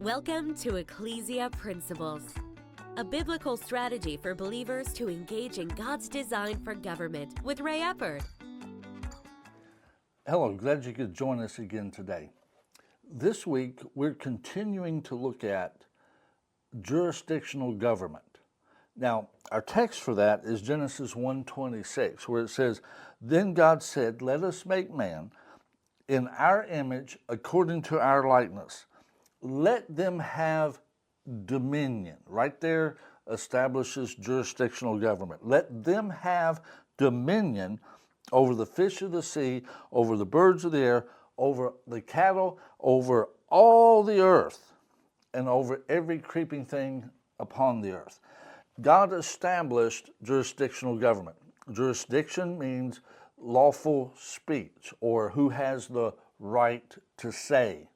Welcome to Ecclesia Principles, a biblical strategy for believers to engage in God's design for government with Ray Eppard. Hello, glad you could join us again today. This week, we're continuing to look at jurisdictional government. Now, our text for that is Genesis 1:26, where it says, "Then God said, let us make man in our image according to our likeness. Let them have dominion." Right there establishes jurisdictional government. Let them have dominion over the fish of the sea, over the birds of the air, over the cattle, over all the earth, and over every creeping thing upon the earth. God established jurisdictional government. Jurisdiction means lawful speech, or who has the right to say.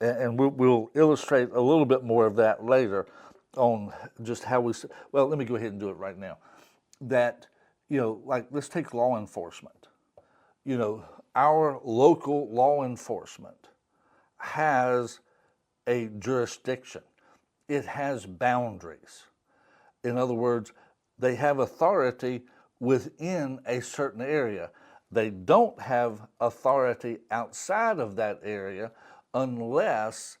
And we'll illustrate a little bit more of that later on just how we, well, let me go ahead and do it right now. That, like, let's take law enforcement. Our local law enforcement has a jurisdiction. It has boundaries. In other words, they have authority within a certain area. They don't have authority outside of that area unless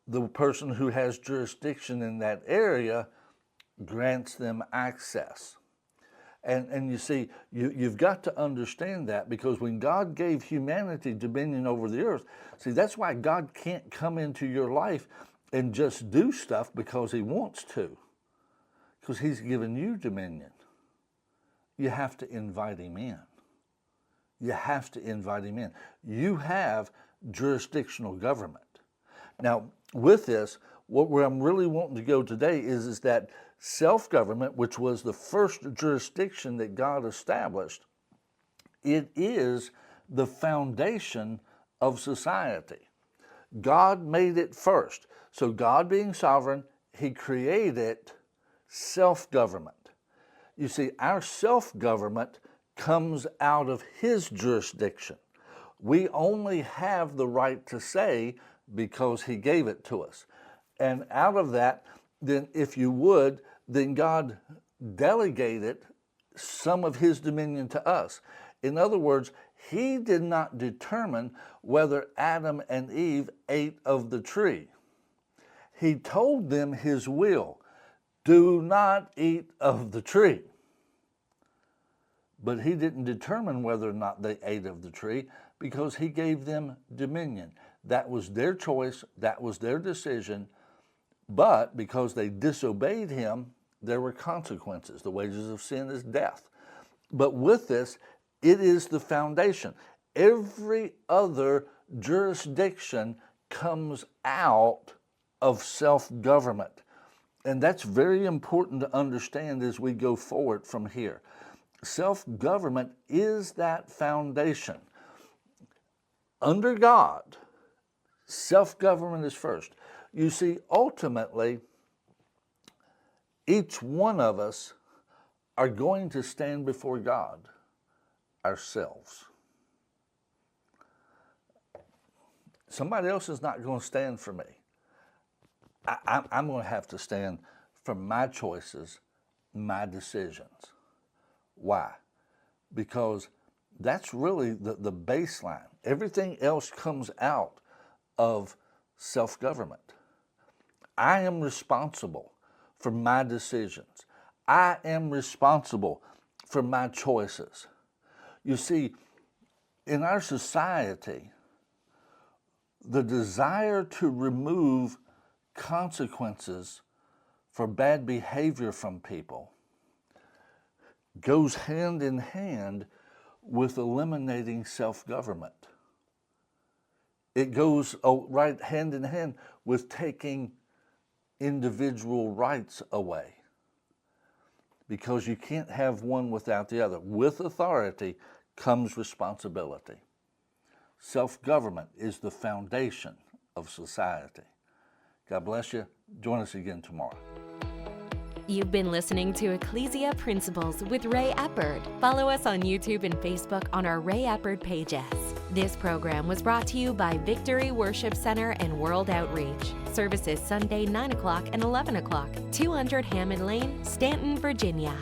the person who has jurisdiction in that area grants them access. And you see, you've got to understand that, because when God gave humanity dominion over the earth, see, that's why God can't come into your life and just do stuff because he wants to, because he's given you dominion. You have to invite him in. You have to invite him in. You have jurisdictional government. Now, with this, where I'm really wanting to go today is that self-government, which was the first jurisdiction that God established, it is the foundation of society. God made it first. So God, being sovereign, he created self-government. You see, our self-government comes out of his jurisdiction. We only have the right to say because he gave it to us. And out of that, then if you would, then God delegated some of his dominion to us. In other words, he did not determine whether Adam and Eve ate of the tree. He told them his will. Do not eat of the tree. But he didn't determine whether or not they ate of the tree, because he gave them dominion. That was their choice. That was their decision. But because they disobeyed him, there were consequences. The wages of sin is death. But with this, it is the foundation. Every other jurisdiction comes out of self-government. And that's very important to understand as we go forward from here. Self-government is that foundation. Under God, self-government is first. You see, ultimately, each one of us are going to stand before God ourselves. Somebody else is not going to stand for me. I'm going to have to stand for my choices, my decisions. Why? Because that's really the baseline. Everything else comes out of self-government. I am responsible for my decisions. I am responsible for my choices. You see, in our society, the desire to remove consequences for bad behavior from people goes hand in hand with eliminating self-government. It goes right hand in hand with taking individual rights away, because you can't have one without the other. With authority comes responsibility. Self-government is the foundation of society. God bless you. Join us again tomorrow. You've been listening to Ecclesia Principles with Ray Eppard. Follow us on YouTube and Facebook on our Ray Eppard pages. This program was brought to you by Victory Worship Center and World Outreach. Services Sunday 9 o'clock and 11 o'clock, 200 Hammond Lane, Stanton, Virginia.